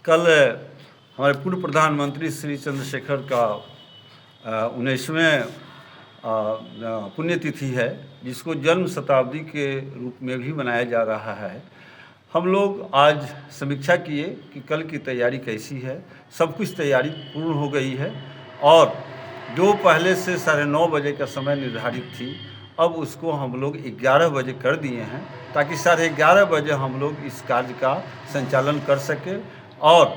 कल हमारे पूर्व प्रधानमंत्री श्री चंद्रशेखर का 19वें पुण्यतिथि है, जिसको जन्म शताब्दी के रूप में भी मनाया जा रहा है। हम लोग आज समीक्षा किए कि कल की तैयारी कैसी है। सब कुछ तैयारी पूर्ण हो गई है और जो पहले से 9:30 बजे का समय निर्धारित थी, अब उसको हम लोग 11 बजे कर दिए हैं, ताकि 11:30 बजे हम लोग इस कार्य का संचालन कर सकें। और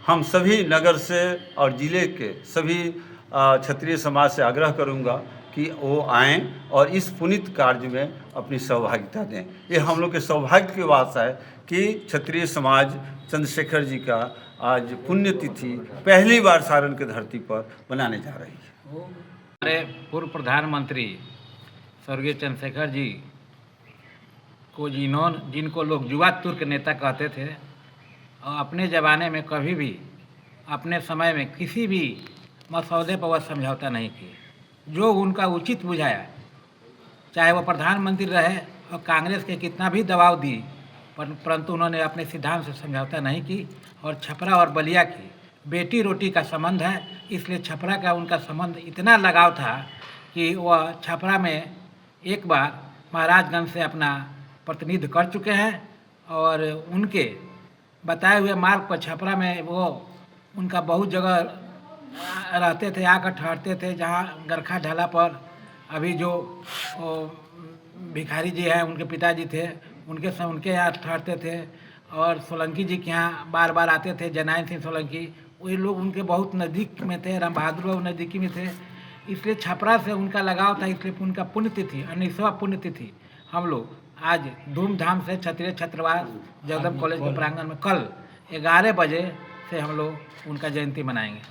हम सभी नगर से और ज़िले के सभी क्षत्रिय समाज से आग्रह करूंगा कि वो आएँ और इस पुनीत कार्य में अपनी सहभागिता दें। ये हम लोग के सौभाग्य की बात है कि क्षत्रिय समाज चंद्रशेखर जी का आज पुण्यतिथि पहली बार सारण की धरती पर मनाने जा रही है। हमारे पूर्व प्रधानमंत्री स्वर्गीय चंद्रशेखर जी को जिनको लोग युवा तुर्क नेता कहते थे, और अपने ज़माने में कभी भी अपने समय में किसी भी मसौदे पर वह समझौता नहीं किए। जो उनका उचित बुझाया, चाहे वो प्रधानमंत्री रहे और कांग्रेस के कितना भी दबाव दी, परंतु उन्होंने अपने सिद्धांत से समझौता नहीं की। और छपरा और बलिया की बेटी रोटी का संबंध है, इसलिए छपरा का उनका संबंध इतना लगाव था कि वह छपरा में एक बार महाराजगंज से अपना प्रतिनिधित्व कर चुके हैं। और उनके बताए हुए मार्ग पर छपरा में वो उनका बहुत जगह रहते थे, आकर ठहरते थे। जहाँ गरखा ढाला पर अभी जो भिखारी जी हैं, उनके पिताजी थे, उनके यहाँ ठहरते थे। और सोलंकी जी के यहाँ बार बार आते थे, जनाइन सिंह सोलंकी, वही लोग उनके बहुत नज़दीक में थे। राम बहादुर बाबू नज़दीकी में थे, इसलिए छपरा से उनका लगाव था। इसलिए उनका पुण्यतिथि 19वां पुण्यतिथि हम लोग आज धूमधाम से क्षत्रिय छात्रावास जगदम्ब कॉलेज के प्रांगण में कल 11 बजे से हम लोग उनका जयंती मनाएंगे।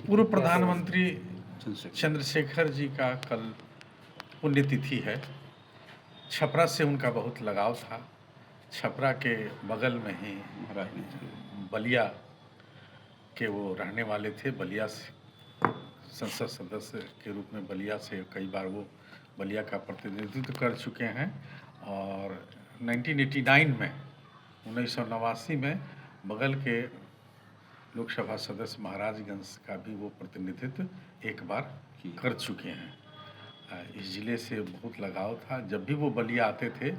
पूर्व प्रधानमंत्री चंद्रशेखर जी का कल पुण्यतिथि है। छपरा से उनका बहुत लगाव था। छपरा के बगल में ही बलिया के वो रहने वाले थे। बलिया से संसद सदस्य के रूप में बलिया से कई बार वो बलिया का प्रतिनिधित्व कर चुके हैं। और 1989 में 1989 में बगल के लोकसभा सदस्य महाराजगंज का भी वो प्रतिनिधित्व एक बार कर चुके हैं। इस ज़िले से बहुत लगाव था। जब भी वो बलिया आते थे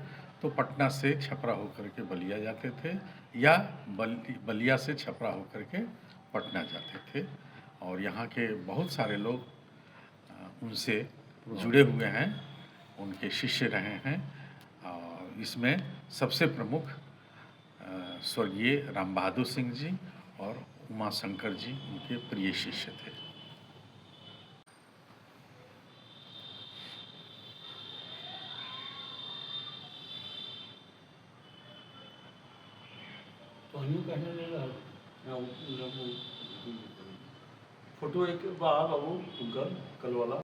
तो पटना से छपरा होकर के बलिया जाते थे, या बलिया से छपरा होकर के पटना जाते थे। और यहाँ के बहुत सारे लोग उनसे जुड़े हुए हैं, उनके शिष्य रहे हैं। और इसमें सबसे प्रमुख स्वर्गीय राम बहादुर सिंह जी और उमा शंकर जी उनके प्रिय शिष्य थे। फोटो एक बार कल वाला